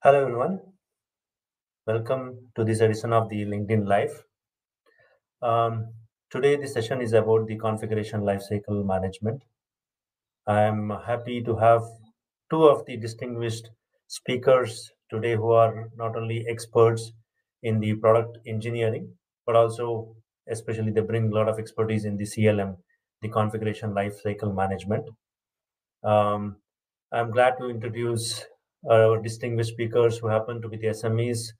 Hello everyone, welcome to this edition of the LinkedIn Live. Today the session is about the configuration lifecycle management. I am happy to have two of the distinguished speakers today who are not only experts in the product engineering, but also especially they bring a lot of expertise in the CLM, the configuration lifecycle management. Um, I'm glad to introduce our distinguished speakers who happen to be the SMEs.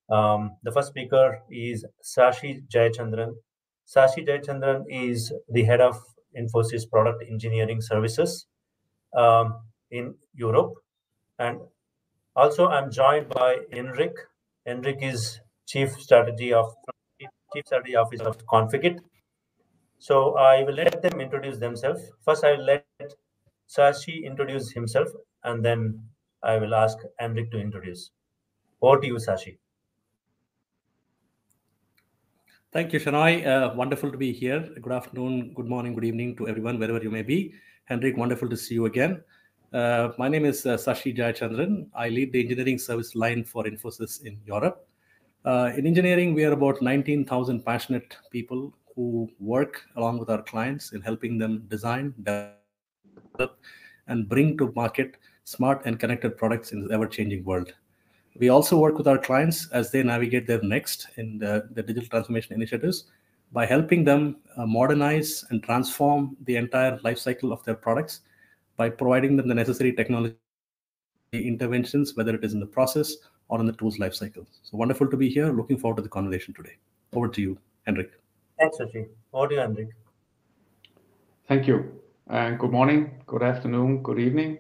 The first speaker is Sashi Jayachandran. Sashi Jayachandran is the head of Infosys Product Engineering Services in Europe. And also, I'm joined by Henrik. Henrik is Chief Strategy Officer of Configit. So I will let them introduce themselves. First, I will let Sashi introduce himself, and then I will ask Henrik to introduce. Over to you, Sashi. Thank you, Shenoy. Wonderful to be here. Good afternoon, good morning, good evening to everyone, wherever you may be. Henrik, wonderful to see you again. My name is Sashi Jayachandran. I lead the engineering service line for Infosys in Europe. In engineering, we are about 19,000 passionate people who work along with our clients in helping them design, develop, and bring to market smart and connected products in the ever-changing world. We also work with our clients as they navigate their next in the digital transformation initiatives by helping them modernize and transform the entire life cycle of their products by providing them the necessary technology interventions, whether it is in the process or in the tools life cycle. So wonderful to be here. Looking forward to the conversation today. Over to you, Henrik. Thanks, Sashi. Over to you, Henrik. Thank you. And good morning, good afternoon, good evening.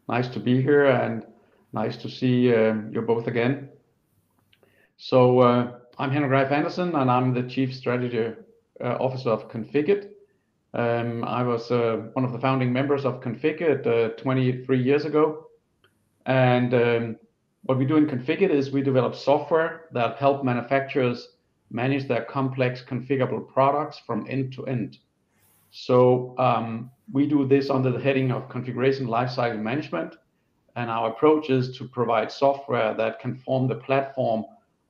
Nice to be here and nice to see you both again. So I'm Henrik Reif Andersen and I'm the Chief Strategy Officer of Configit. I was one of the founding members of Configit 23 years ago. And what we do in Configit is we develop software that help manufacturers manage their complex configurable products from end to end. So we do this under the heading of Configuration Lifecycle Management, and our approach is to provide software that can form the platform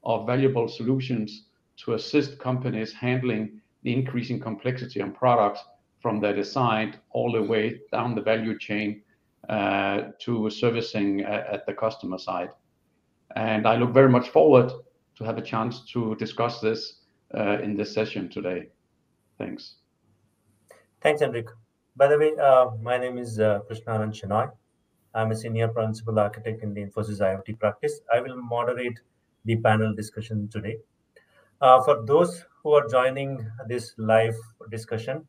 of valuable solutions to assist companies handling the increasing complexity on products from their design all the way down the value chain to servicing at the customer side. And I look very much forward to have a chance to discuss this in this session today. Thanks. Thanks, Henrik. By the way, my name is Krishnananda Shenoy. I'm a senior principal architect in the Infosys IoT practice. I will moderate the panel discussion today. For those who are joining this live discussion,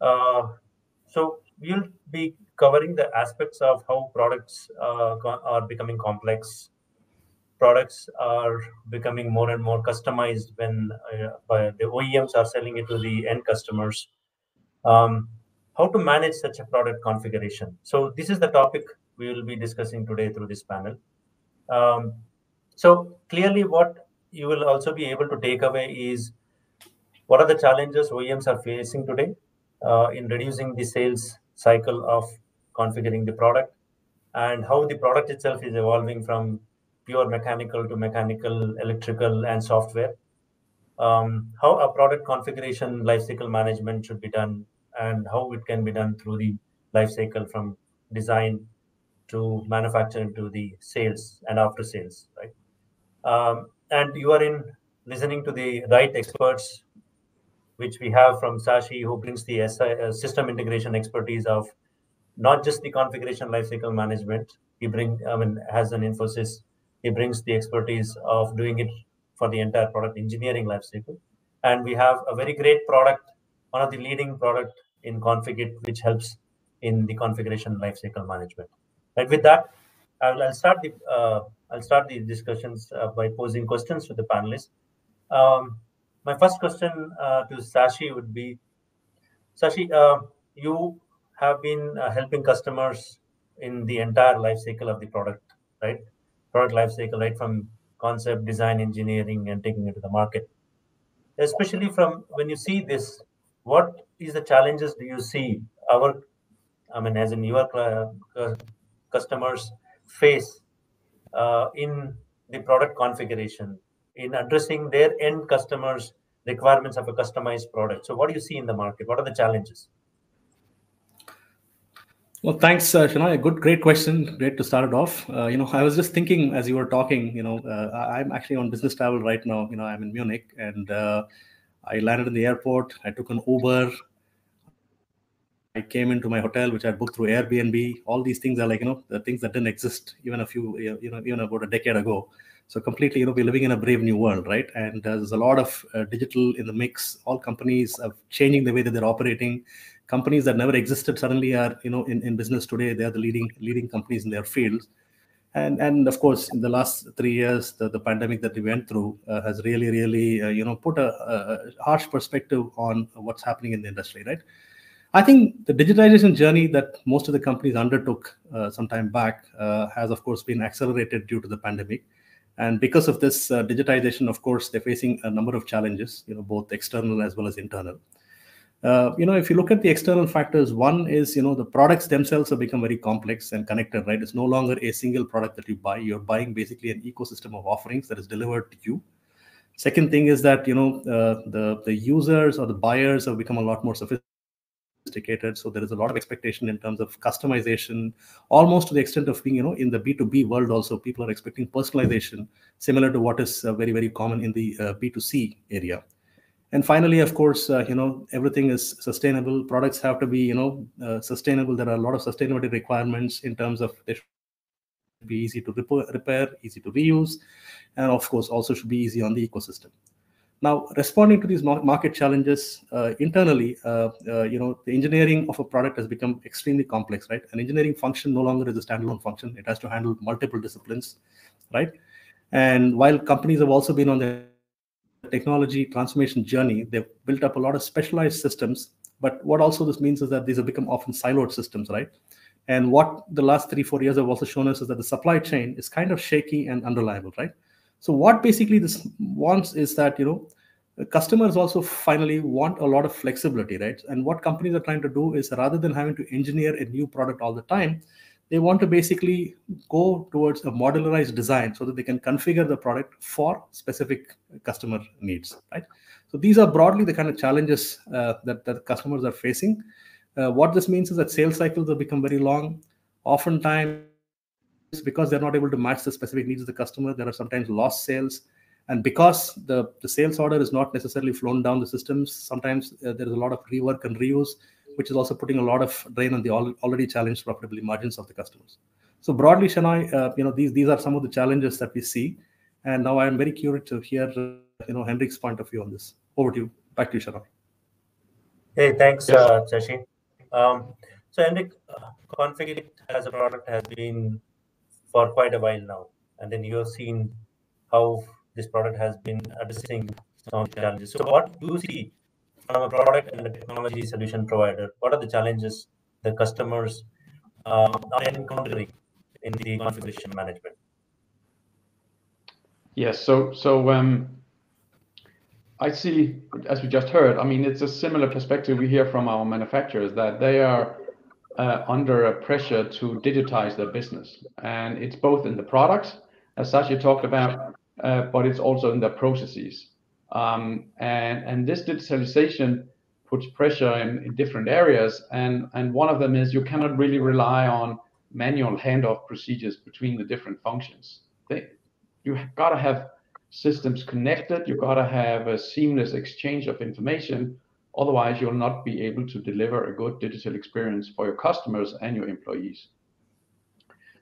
so we'll be covering the aspects of how products are becoming complex. Products are becoming more and more customized when the OEMs are selling it to the end customers. How to manage such a product configuration. So this is the topic we will be discussing today through this panel. So clearly what you will also be able to take away is what are the challenges OEMs are facing today in reducing the sales cycle of configuring the product, and how the product itself is evolving from pure mechanical to mechanical, electrical, and software. How a product configuration lifecycle management should be done, and how it can be done through the lifecycle from design to manufacturing to the sales and after sales, right? And you are listening to the right experts, which we have from Sashi, who brings the system integration expertise of not just the configuration lifecycle management. Has an Infosys, he brings the expertise of doing it for the entire product engineering lifecycle. And we have a very great product, one of the leading product in Configit, which helps in the configuration lifecycle management. Right. With that, I'll start the discussions by posing questions to the panelists. My first question to Sashi would be, Sashi, you have been helping customers in the entire life cycle of the product, right? Product life cycle, right, from concept, design, engineering, and taking it to the market. Especially from when you see this, what is the challenges do you see as in your customers face in the product configuration, in addressing their end customers' requirements of a customized product? So what do you see in the market? What are the challenges? Well, thanks, Shenoy. Great question. Great to start it off. I was just thinking as you were talking, I'm actually on business travel right now. I'm in Munich, and I landed in the airport. I took an Uber. I came into my hotel, which I booked through Airbnb. All these things are the things that didn't exist even even about a decade ago. So completely, we're living in a brave new world, right? And there's a lot of digital in the mix. All companies are changing the way that they're operating. Companies that never existed suddenly are, in business today. They are the leading companies in their fields. And of course, in the last 3 years, the pandemic that we went through has really put a harsh perspective on what's happening in the industry, right? I think the digitization journey that most of the companies undertook some time back has, of course, been accelerated due to the pandemic. And because of this digitization, of course, they're facing a number of challenges, both external as well as internal. If you look at the external factors, one is, the products themselves have become very complex and connected, right? It's no longer a single product that you buy. You're buying basically an ecosystem of offerings that is delivered to you. Second thing is that, the users or the buyers have become a lot more sophisticated. So there is a lot of expectation in terms of customization, almost to the extent of being, in the B2B world also, people are expecting personalization, similar to what is very, very common in the B2C area. And finally, of course, everything is sustainable. Products have to be, sustainable. There are a lot of sustainability requirements in terms of they should be easy to repair, easy to reuse, and of course, also should be easy on the ecosystem. Now, responding to these market challenges internally, the engineering of a product has become extremely complex, right? An engineering function no longer is a standalone function. It has to handle multiple disciplines, right? And while companies have also been on the technology transformation journey, they've built up a lot of specialized systems. But what also this means is that these have become often siloed systems, right? And what the last 3-4 years have also shown us is that the supply chain is kind of shaky and unreliable, right? So what basically this wants is that, customers also finally want a lot of flexibility, right? And what companies are trying to do is, rather than having to engineer a new product all the time, they want to basically go towards a modularized design so that they can configure the product for specific customer needs, right? So these are broadly the kind of challenges that customers are facing. What this means is that sales cycles have become very long. Oftentimes, because they're not able to match the specific needs of the customer, there are sometimes lost sales. And because the sales order is not necessarily flown down the systems, sometimes there is a lot of rework and reuse, which is also putting a lot of drain on the already challenged profitability margins of the customers. So broadly, Shenoy, these are some of the challenges that we see. And now I'm very curious to hear, Henrik's point of view on this. Over to you. Back to you, Shenoy. Hey, thanks, Yes. Sashi. So Henrik, Configit as a product has been for quite a while now, and then you have seen how this product has been addressing some of the challenges. So what do you see from a product and a technology solution provider? What are the challenges the customers are encountering in the configuration management? Yes. So I see, as we just heard, I mean, it's a similar perspective we hear from our manufacturers, that they are under a pressure to digitize their business. And it's both in the products, as Sashi talked about, but it's also in their processes. And this digitalization puts pressure in different areas. And one of them is you cannot really rely on manual handoff procedures between the different functions. You got to have systems connected. You got to have a seamless exchange of information. Otherwise, you'll not be able to deliver a good digital experience for your customers and your employees.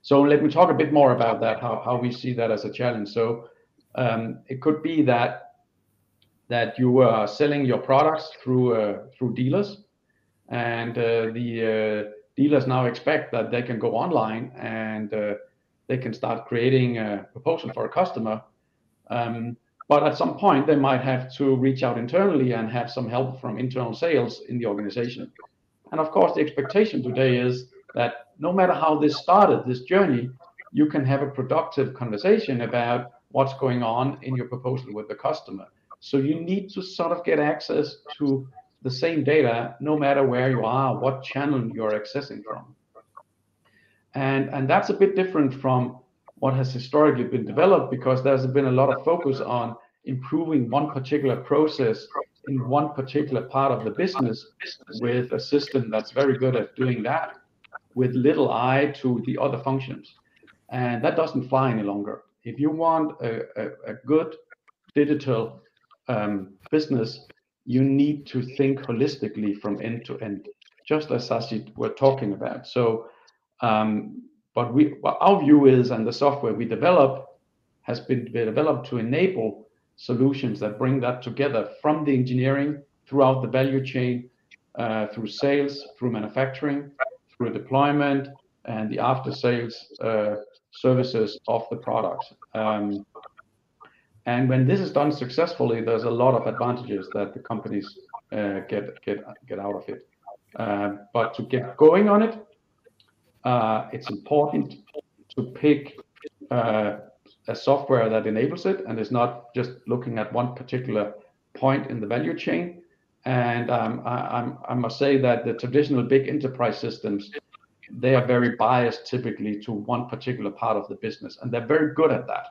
So let me talk a bit more about that, how we see that as a challenge. So it could be that you are selling your products through dealers, and the dealers now expect that they can go online and they can start creating a proposal for a customer. But at some point, they might have to reach out internally and have some help from internal sales in the organization. And of course, the expectation today is that no matter how this started, this journey, you can have a productive conversation about what's going on in your proposal with the customer. So you need to sort of get access to the same data, no matter where you are, what channel you're accessing from. And that's a bit different from what has historically been developed, because there's been a lot of focus on improving one particular process in one particular part of the business with a system that's very good at doing that, with little eye to the other functions. And that doesn't fly any longer. If you want a good digital business, you need to think holistically from end to end, just as Sashi were talking about. So, but our view is, and the software we develop has been developed to enable solutions that bring that together from the engineering throughout the value chain, through sales, through manufacturing, through deployment, and the after sales services of the products. And when this is done successfully, there's a lot of advantages that the companies get out of it. But to get going on it, it's important to pick a software that enables it and is not just looking at one particular point in the value chain. And I must say that the traditional big enterprise systems, they are very biased typically to one particular part of the business, and they're very good at that.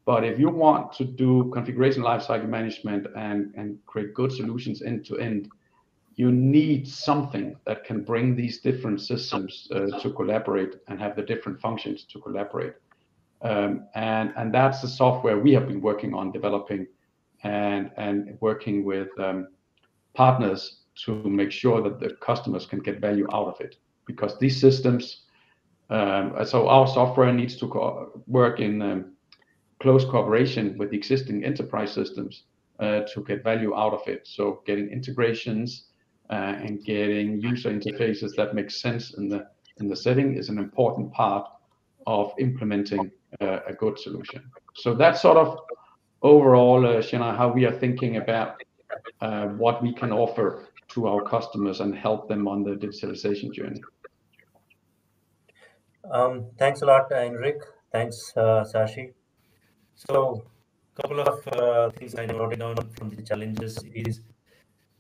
But if you want to do configuration lifecycle management and create good solutions end to end, you need something that can bring these different systems to collaborate and have the different functions to collaborate. And that's the software we have been working on developing and working with partners to make sure that the customers can get value out of it. Because these systems, so our software needs to work in close cooperation with the existing enterprise systems to get value out of it. So getting integrations and getting user interfaces that make sense in the setting is an important part of implementing a good solution. So that's sort of overall, Shenoy, how we are thinking about what we can offer to our customers and help them on the digitalization journey. Thanks a lot, Henrik. Thanks, Sashi. So, a couple of things I noted down from the challenges is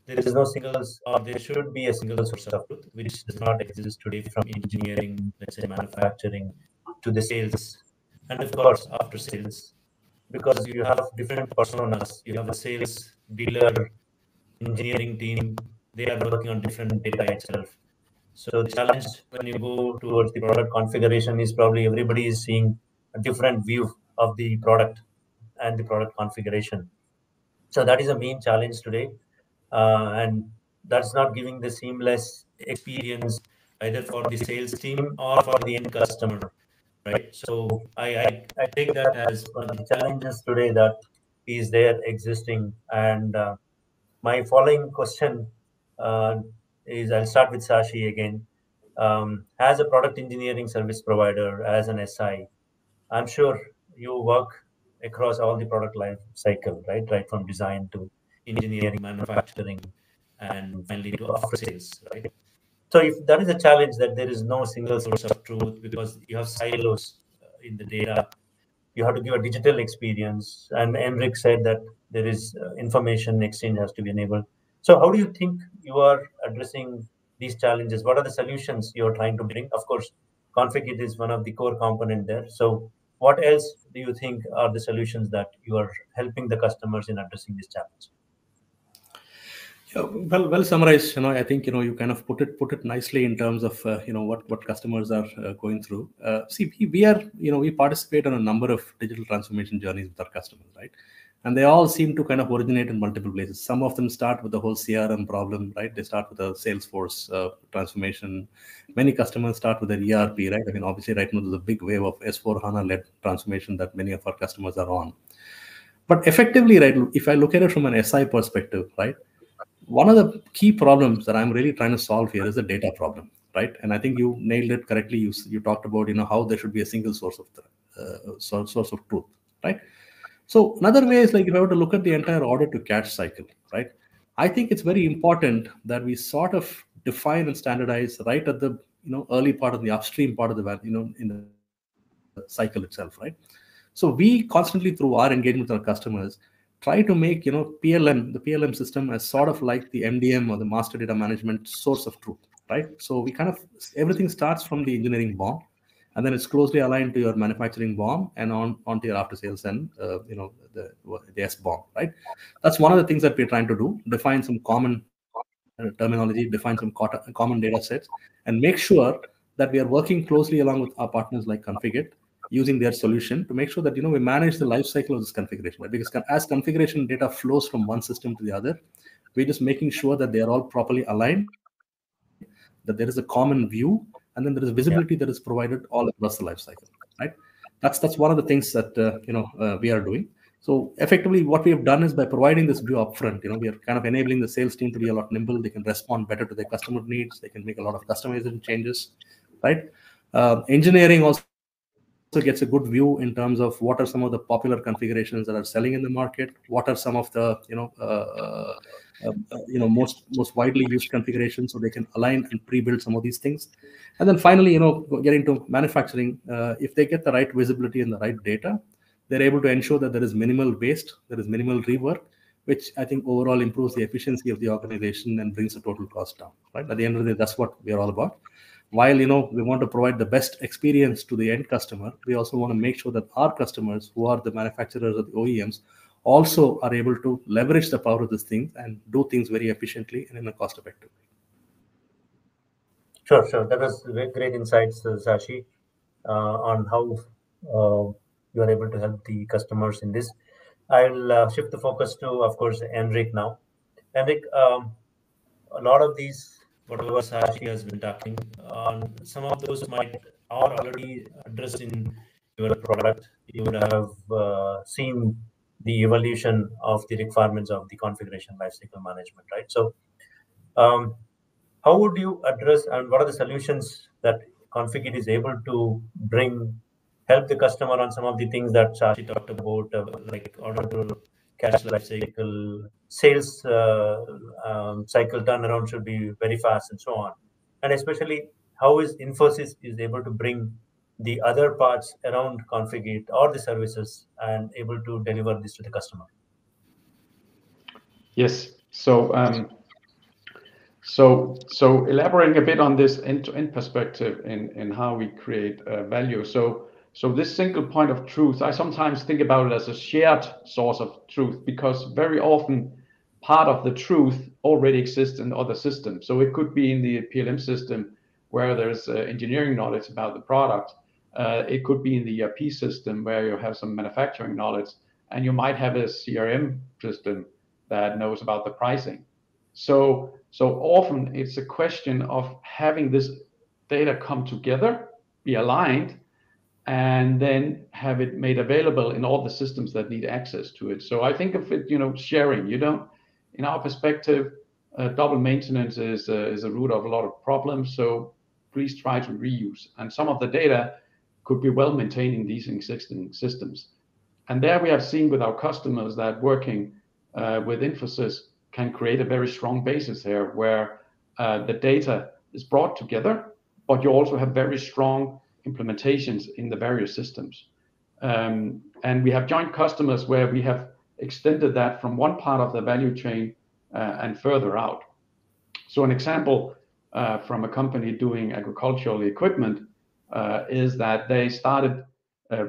there is no single, or there should be a single source of truth, which does not exist today, from engineering, let's say manufacturing, to the sales, and of course after sales, because you have different personas. You have a sales, dealer, engineering team. They are working on different data itself. So the challenge when you go towards the product configuration is probably everybody is seeing a different view of the product and the product configuration. So that is a main challenge today. And that's not giving the seamless experience either for the sales team or for the end customer, right? So I take that as one of the challenges today that is there existing. And my following question is, I'll start with Sashi again. As a product engineering service provider, as an SI, I'm sure you work across all the product life cycle, right? Right from design to engineering, manufacturing, and finally to after sales, right? So if that is a challenge, that there is no single source of truth because you have silos in the data, you have to give a digital experience. And Henrik said that there is information exchange has to be enabled. So how do you think you are addressing these challenges? What are the solutions you are trying to bring? Of course, Configit is one of the core component there. So what else do you think are the solutions that you are helping the customers in addressing this challenge? Yeah, well summarized. I think you kind of put it nicely in terms of what customers are going through. See, we participate on a number of digital transformation journeys with our customers, right? And they all seem to kind of originate in multiple places. Some of them start with the whole CRM problem, right? They start with a Salesforce transformation. Many customers start with their ERP, right? I mean, obviously, right now there's a big wave of S/4HANA-led transformation that many of our customers are on. But effectively, right, if I look at it from an SI perspective, right, one of the key problems that I'm really trying to solve here is the data problem, right? And I think you nailed it correctly. You talked about how there should be a single source of source of truth, right? So another way is, like, if I were to look at the entire order to cash cycle, right? I think it's very important that we sort of define and standardize right at the early part of the upstream part of the in the cycle itself, right? So we constantly, through our engagement with our customers, try to make the PLM system as sort of like the MDM or the master data management source of truth, right? So we kind of, everything starts from the engineering BOM, and then it's closely aligned to your manufacturing BOM and onto your after sales and the S BOM, right? That's one of the things that we're trying to do: define some common terminology, define some common data sets, and make sure that we are working closely along with our partners like Configit, using their solution to make sure that we manage the life cycle of this configuration. Right? Because as configuration data flows from one system to the other, we're just making sure that they are all properly aligned, that there is a common view, and then there is visibility that is provided all across the life cycle. Right? That's one of the things that we are doing. So effectively, what we have done is by providing this view upfront, we are kind of enabling the sales team to be a lot nimble. They can respond better to their customer needs. They can make a lot of customization changes, right? Engineering also gets a good view in terms of what are some of the popular configurations that are selling in the market. What are some of the most widely used configurations, so they can align and pre-build some of these things. And then finally, getting to manufacturing, if they get the right visibility and the right data, they're able to ensure that there is minimal waste, there is minimal rework, which I think overall improves the efficiency of the organization and brings the total cost down. Right? At the end of the day, that's what we're all about. While we want to provide the best experience to the end customer, we also want to make sure that our customers, who are the manufacturers or the OEMs, also are able to leverage the power of this thing and do things very efficiently and in a cost-effective way. Sure. That was great insights, Sashi, on how you are able to help the customers in this. I'll shift the focus to, of course, Henrik now. Henrik, a lot of these, whatever Sashi has been talking on, some of those are already addressed in your product. You would have seen the evolution of the requirements of the configuration lifecycle management, right? So, how would you address, and what are the solutions that Configit is able to help the customer on some of the things that Sashi talked about, like order to cash lifecycle, sales cycle turnaround should be very fast, and so on. And especially, how is Infosys is able to bring the other parts around Configit or the services and able to deliver this to the customer? Yes. So elaborating a bit on this end-to-end perspective in how we create value. So this single point of truth, I sometimes think about it as a shared source of truth, because very often part of the truth already exists in other systems. So it could be in the PLM system where there's engineering knowledge about the product. It could be in the ERP system where you have some manufacturing knowledge, and you might have a CRM system that knows about the pricing. So often it's a question of having this data come together, be aligned, and then have it made available in all the systems that need access to it. So I think of it, sharing. In our perspective, double maintenance is a root of a lot of problems. So please try to reuse. And some of the data could be well maintained in these existing systems. And there we have seen with our customers that working with Infosys can create a very strong basis here, where the data is brought together, but you also have very strong implementations in the various systems. And we have joint customers where we have extended that from one part of the value chain and further out. So an example from a company doing agricultural equipment is that they started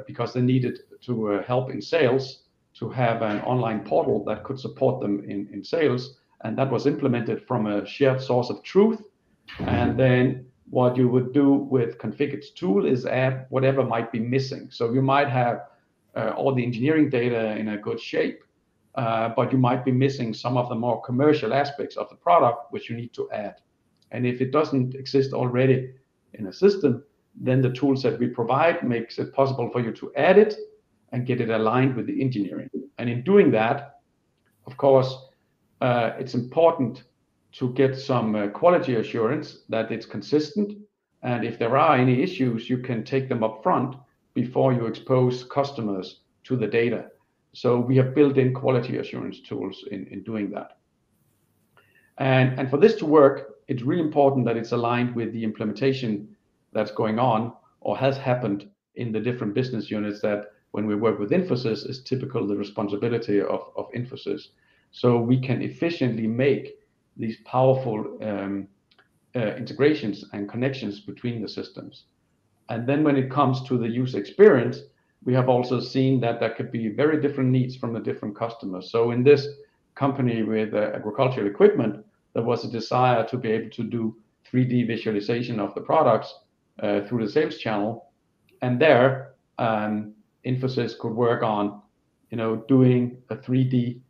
because they needed to help in sales, to have an online portal that could support them in sales. And that was implemented from a shared source of truth. And then what you would do with Configit's tool is add whatever might be missing. So you might have all the engineering data in a good shape, but you might be missing some of the more commercial aspects of the product, which you need to add. And if it doesn't exist already in a system, then the tools that we provide makes it possible for you to add it and get it aligned with the engineering. And in doing that, of course, it's important to get some quality assurance that it's consistent. And if there are any issues, you can take them up front before you expose customers to the data. So we have built in quality assurance tools in doing that. And for this to work, it's really important that it's aligned with the implementation that's going on or has happened in the different business units that when we work with Infosys is typical the responsibility of Infosys. So we can efficiently make these powerful integrations and connections between the systems. And then when it comes to the user experience, we have also seen that there could be very different needs from the different customers. So in this company with agricultural equipment, there was a desire to be able to do 3D visualization of the products through the sales channel. And there, Infosys could work on, doing a 3D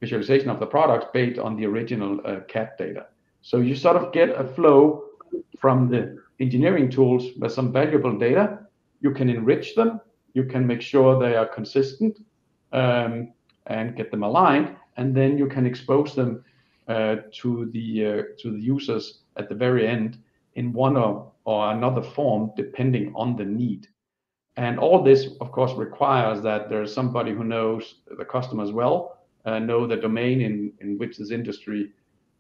visualization of the products based on the original CAD data. So you sort of get a flow from the engineering tools with some valuable data. You can enrich them. You can make sure they are consistent and get them aligned, and then you can expose them to the users at the very end in one or another form, depending on the need. And all this, of course, requires that there's somebody who knows the customers well, know the domain in which this industry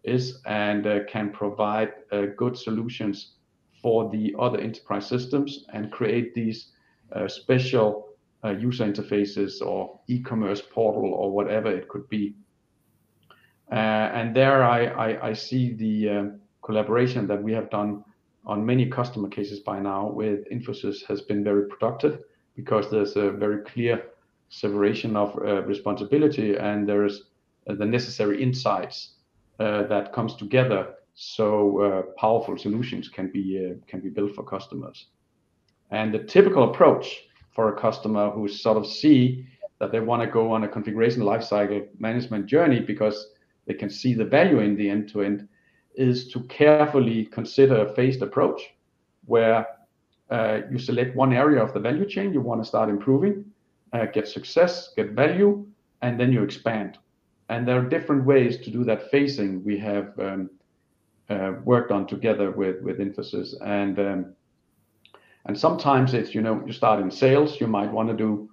is, and can provide good solutions for the other enterprise systems and create these special user interfaces or e-commerce portal or whatever it could be. And there I see the collaboration that we have done on many customer cases by now with Infosys has been very productive, because there's a very clear separation of responsibility, and there's the necessary insights that comes together, so powerful solutions can be built for customers. And the typical approach for a customer who sort of see that they want to go on a configuration lifecycle management journey because they can see the value in the end-to-end, is to carefully consider a phased approach where you select one area of the value chain you want to start improving, get success, get value, and then you expand. And there are different ways to do that phasing we have worked on together with Infosys. And sometimes it's, you start in sales, you might want to do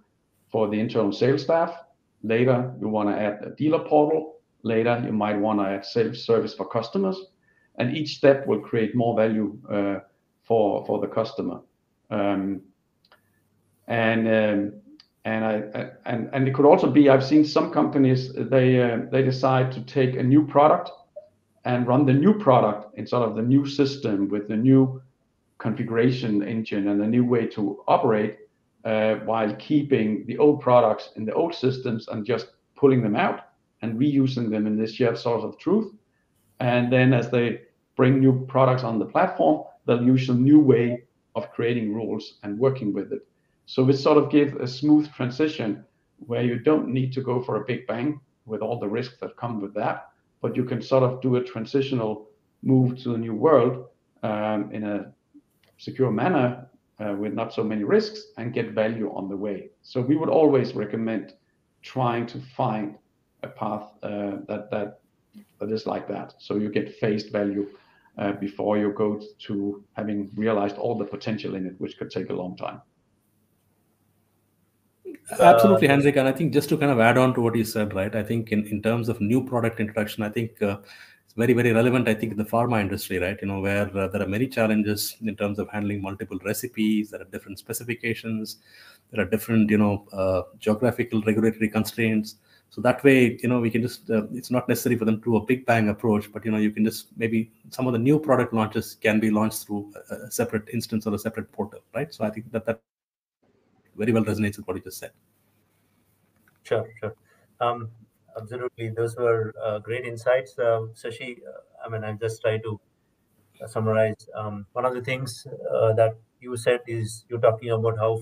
for the internal sales staff. Later, you want to add a dealer portal. Later, you might want to add self-service for customers. And each step will create more value for the customer. And it could also be, I've seen some companies, they decide to take a new product and run the new product in sort of the new system with the new configuration engine and the new way to operate, while keeping the old products in the old systems and just pulling them out and reusing them in this shared source of truth. And then as they bring new products on the platform, they'll use a new way of creating rules and working with it. So it sort of gives a smooth transition where you don't need to go for a big bang with all the risks that come with that, but you can sort of do a transitional move to the new world in a secure manner with not so many risks and get value on the way. So we would always recommend trying to find a path that is like that. So you get phased value before you go to having realized all the potential in it, which could take a long time. Absolutely, Henrik. And I think just to kind of add on to what you said, right, I think in terms of new product introduction, I think it's very, very relevant, I think, in the pharma industry, right, where there are many challenges in terms of handling multiple recipes, there are different specifications, there are different, geographical regulatory constraints. So that way, we can just, it's not necessary for them to do a big bang approach, but, you can just maybe some of the new product launches can be launched through a separate instance or a separate portal, right? So I think that very well resonates with what you just said. Sure. Absolutely. Those were great insights. Sashi, I'll just try to summarize. One of the things that you said is you're talking about how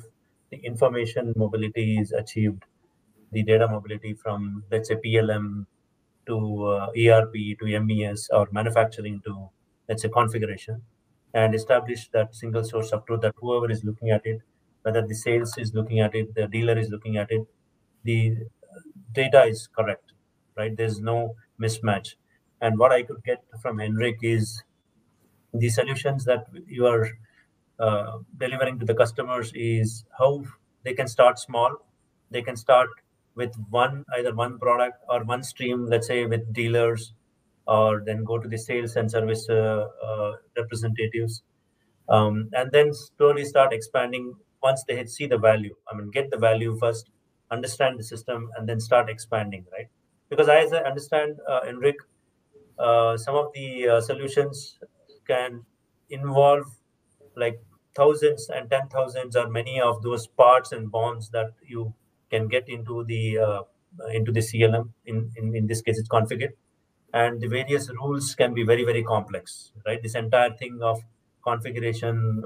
the information mobility is achieved, the data mobility from, let's say, PLM to ERP to MES or manufacturing to, let's say, configuration, and establish that single source of truth that whoever is looking at it, whether the sales is looking at it, the dealer is looking at it, the data is correct, right? There's no mismatch. And what I could get from Henrik is the solutions that you are delivering to the customers is how they can start small. They can start with either one product or one stream, let's say with dealers, or then go to the sales and service representatives, and then slowly start expanding once they see the value. Get the value first, understand the system, and then start expanding, right? Because as I understand, Henrik, some of the solutions can involve like thousands and 10,000s or many of those parts and bonds that you can get into the CLM. In this case, it's Configit, and the various rules can be very, very complex, right? This entire thing of configuration,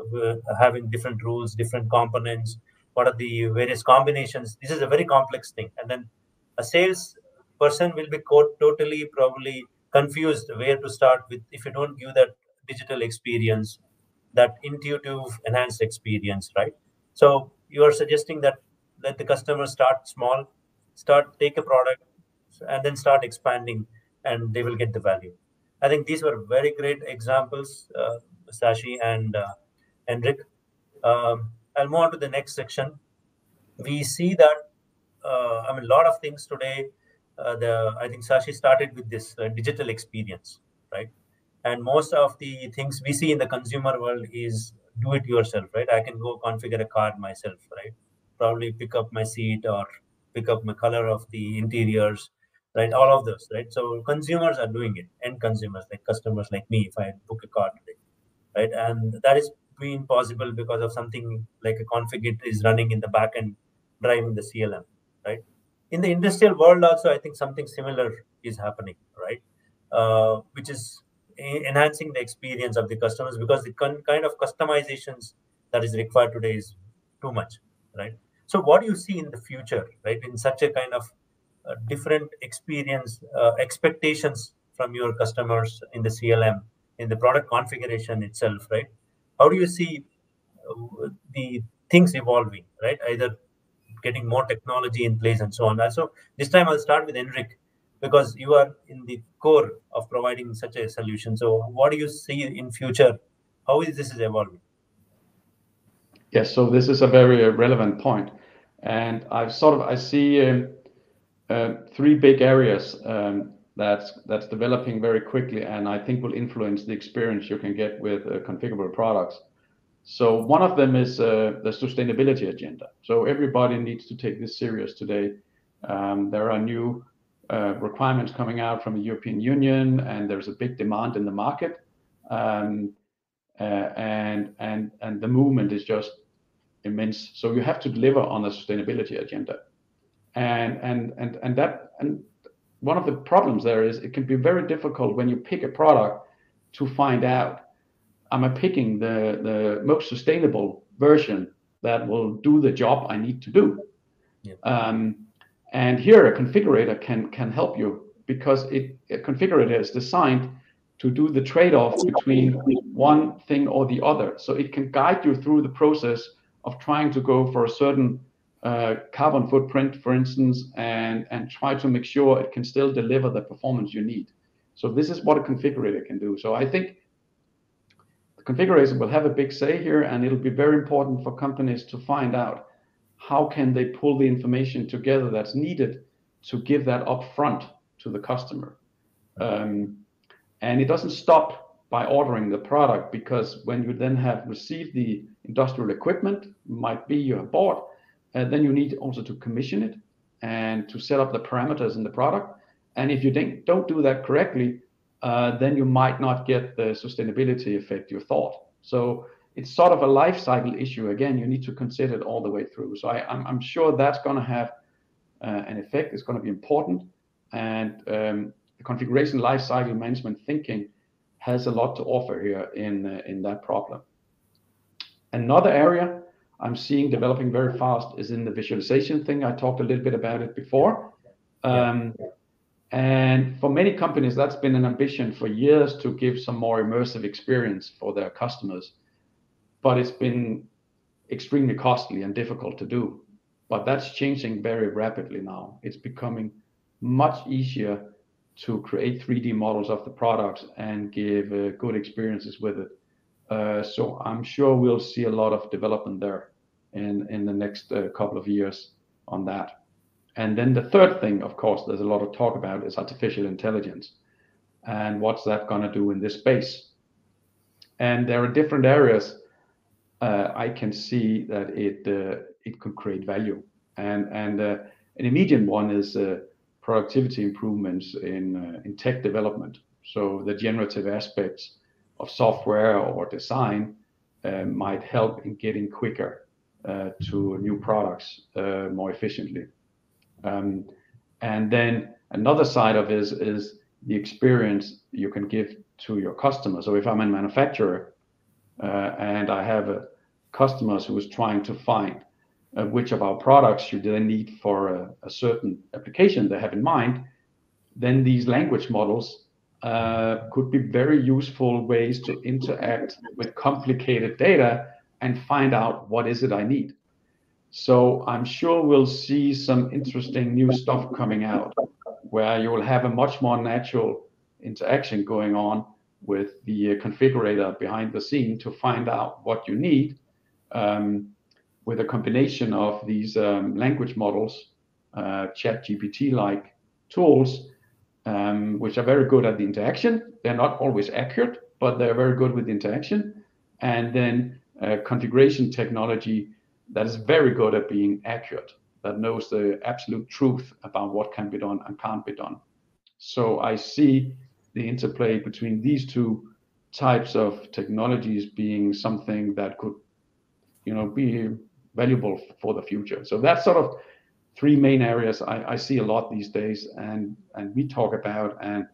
having different rules, different components, what are the various combinations? This is a very complex thing, and then a sales person will be totally probably confused where to start with if you don't give that digital experience, that intuitive enhanced experience, right? So you are suggesting that let the customer start small, take a product, and then start expanding, and they will get the value. I think these were very great examples, Sashi and Henrik. I'll move on to the next section. We see that a lot of things today. I think Sashi started with this digital experience, right? And most of the things we see in the consumer world is do it yourself, right? I can go configure a car myself, right? Probably pick up my seat or pick up my color of the interiors, right? All of those, right? So consumers are doing it, end consumers like customers like me, if I book a car today, right? And that is being possible because of something like a Configit is running in the back end, driving the CLM, right? In the industrial world also, I think something similar is happening, right? Which is enhancing the experience of the customers, because the kind of customizations that is required today is too much, right? So what do you see in the future, right? In such a kind of different experience, expectations from your customers in the CLM, in the product configuration itself, right? How do you see the things evolving, right? Either getting more technology in place and so on. So this time I'll start with Henrik, because you are in the core of providing such a solution. So what do you see in future? How is this evolving? Yes, so this is a very relevant point, and I see three big areas that's developing very quickly, and I think will influence the experience you can get with configurable products. So one of them is the sustainability agenda. So everybody needs to take this serious today. There are new requirements coming out from the European Union, and there's a big demand in the market, and the movement is just immense. So you have to deliver on the sustainability agenda, and one of the problems there is it can be very difficult when you pick a product to find out, am I picking the most sustainable version that will do the job I need to do? Yeah. And here a configurator can help you, because a configurator is designed to do the trade-off between one thing or the other. So it can guide you through the process of trying to go for a certain carbon footprint, for instance, and try to make sure it can still deliver the performance you need. So this is what a configurator can do. So I think the configurator will have a big say here, and it'll be very important for companies to find out how can they pull the information together that's needed to give that upfront to the customer. And it doesn't stop by ordering the product, because when you then have received the industrial equipment, might be you have bought, then you need also to commission it and to set up the parameters in the product. And if you don't do that correctly, then you might not get the sustainability effect you thought. So it's sort of a life cycle issue. Again, you need to consider it all the way through. So I'm sure that's going to have an effect. It's going to be important. And the configuration lifecycle management thinking has a lot to offer here in that problem. Another area I'm seeing developing very fast is in the visualization thing. I talked a little bit about it before. And for many companies, that's been an ambition for years, to give some more immersive experience for their customers. But it's been extremely costly and difficult to do. But that's changing very rapidly now. It's becoming much easier to create 3D models of the products and give good experiences with it. So I'm sure we'll see a lot of development there in the next couple of years on that. And then the third thing, of course, there's a lot of talk about, is artificial intelligence. And what's that going to do in this space? And there are different areas I can see that it could create value. And an immediate one is productivity improvements in tech development. So the generative aspects of software or design might help in getting quicker to new products more efficiently. And then another side of it is the experience you can give to your customer. So if I'm a manufacturer and I have customers who is trying to find which of our products do they need for a certain application they have in mind, then these language models could be very useful ways to interact with complicated data and find out what is it I need. So I'm sure we'll see some interesting new stuff coming out where you will have a much more natural interaction going on with the configurator behind the scene to find out what you need, with a combination of these language models, ChatGPT-like tools, which are very good at the interaction. They're not always accurate, but they're very good with interaction. And then configuration technology that is very good at being accurate, that knows the absolute truth about what can be done and can't be done. So I see the interplay between these two types of technologies being something that could, be valuable for the future. So that's sort of three main areas I see a lot these days, and we talk about and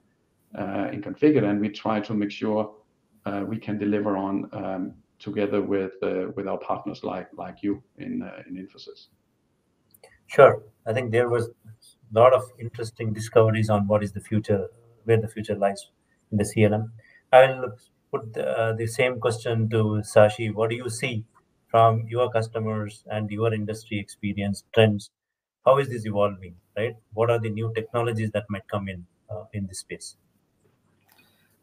in Configit, and we try to make sure we can deliver on together with our partners like you in Infosys. Sure. I think there was a lot of interesting discoveries on what is the future, where the future lies in the CLM. I'll put the same question to Sashi. What do you see from your customers and your industry experience trends? How is this evolving, right? What are the new technologies that might come in this space?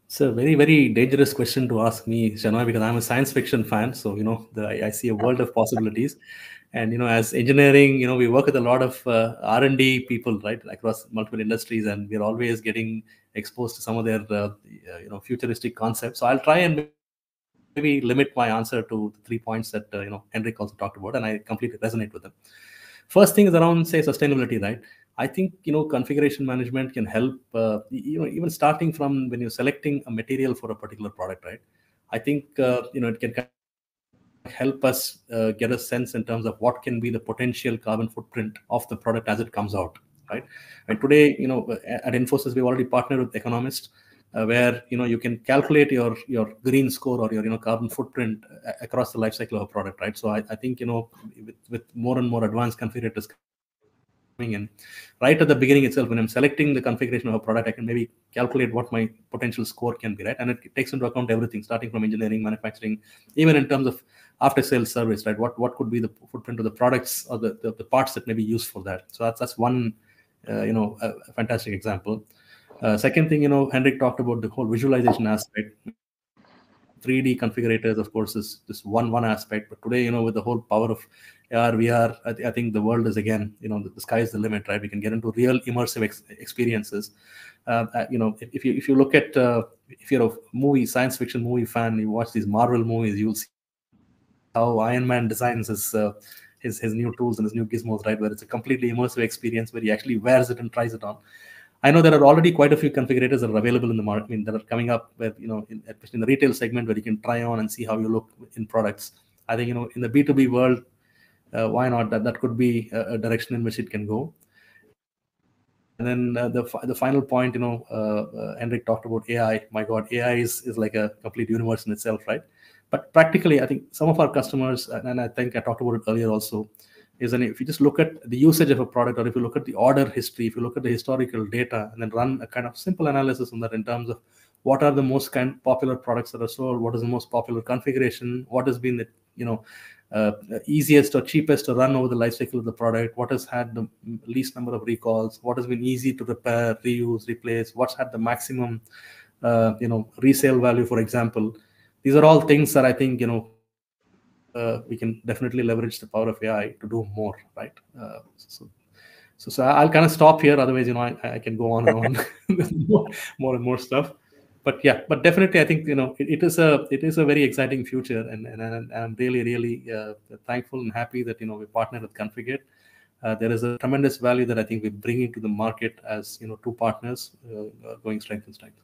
It's a very, very dangerous question to ask me, Shenoy, because I'm a science fiction fan. So, I see a world of possibilities. And, as engineering, we work with a lot of R&D people, right, across multiple industries, and we're always getting exposed to some of their, futuristic concepts. So I'll try and maybe limit my answer to the 3 points that, Henrik also talked about, and I completely resonate with them. First thing is around, say, sustainability, right? I think, configuration management can help, even starting from when you're selecting a material for a particular product, right? I think, it can help us get a sense in terms of what can be the potential carbon footprint of the product as it comes out, right? And today, at Infosys, we've already partnered with economists where, you can calculate your green score or your, carbon footprint across the life cycle of a product, right? So I think, with more and more advanced configurators coming in, right at the beginning itself, when I'm selecting the configuration of a product, I can maybe calculate what my potential score can be, right? And it takes into account everything, starting from engineering, manufacturing, even in terms of after-sales service, right? What could be the footprint of the products or the parts that may be used for that? So that's one, a fantastic example. Second thing, Henrik talked about the whole visualization aspect. 3D configurators, of course, is just one aspect. But today, with the whole power of AR, VR, I think the world is, again, the sky is the limit, right? We can get into real immersive experiences. If you look at, if you're a science fiction movie fan, you watch these Marvel movies, you'll see how Iron Man designs his new tools and his new gizmos, right? Where it's a completely immersive experience where he actually wears it and tries it on. I know there are already quite a few configurators that are available in the market, that are coming up, where, especially in the retail segment, where you can try on and see how you look in products. I think, in the B2B world, why not? That could be a direction in which it can go. And then the final point, Henrik talked about AI. My God, AI is like a complete universe in itself, right? But practically, I think some of our customers, and I think I talked about it earlier also, if you just look at the usage of a product, or if you look at the order history, if you look at the historical data, and then run a kind of simple analysis on that in terms of what are the most popular products that are sold, what is the most popular configuration, what has been the easiest or cheapest to run over the life cycle of the product, what has had the least number of recalls, what has been easy to repair, reuse, replace, what's had the maximum resale value, for example. These are all things that I think, we can definitely leverage the power of AI to do more, right? So I'll kind of stop here. Otherwise, I can go on and on with more and more stuff. But definitely, I think, it is a very exciting future, and I'm really thankful and happy that, we partnered with Configit. There is a tremendous value that I think we're bringing to the market as, two partners going strength and strength.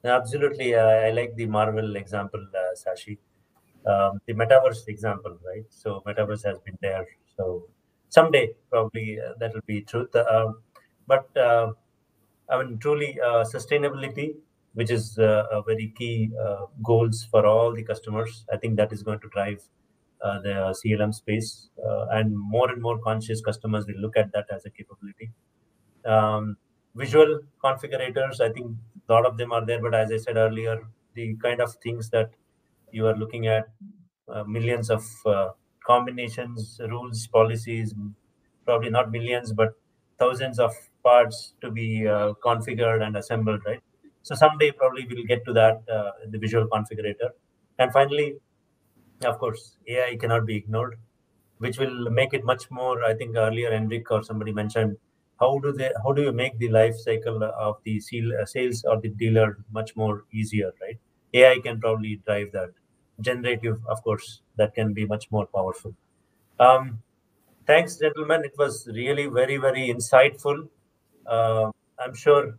Absolutely. I like the Marvel example, Sashi. The metaverse example, right? So metaverse has been there. So someday probably that will be truth. But I mean, truly sustainability, which is a very key goals for all the customers. I think that is going to drive the CLM space, and more conscious customers will look at that as a capability. um, Visual configurators, I think a lot of them are there, but as I said earlier, the kind of things that you are looking at, millions of combinations, rules, policies, probably not millions but thousands of parts to be configured and assembled, right? So someday probably we'll get to that, the visual configurator. And finally, of course, AI cannot be ignored, which will make it much more. I think earlier Henrik or somebody mentioned, how do you make the life cycle of the sales or the dealer much more easier, right? AI can probably drive that. Generative, of course, that can be much more powerful. Um, Thanks, gentlemen. It was really very insightful. I'm sure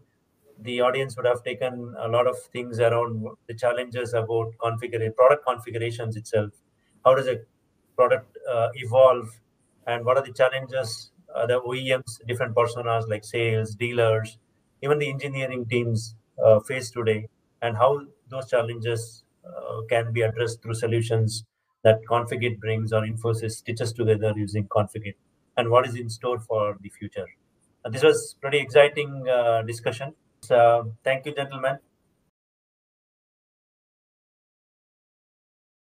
the audience would have taken a lot of things around the challenges about configuring product configurations itself. How does a product evolve, and what are the challenges the OEMs, different personas like sales, dealers, even the engineering teams face today, and how those challenges can be addressed through solutions that Configit brings or Infosys stitches together using Configit, and what is in store for the future. This was pretty exciting discussion. Thank you, gentlemen.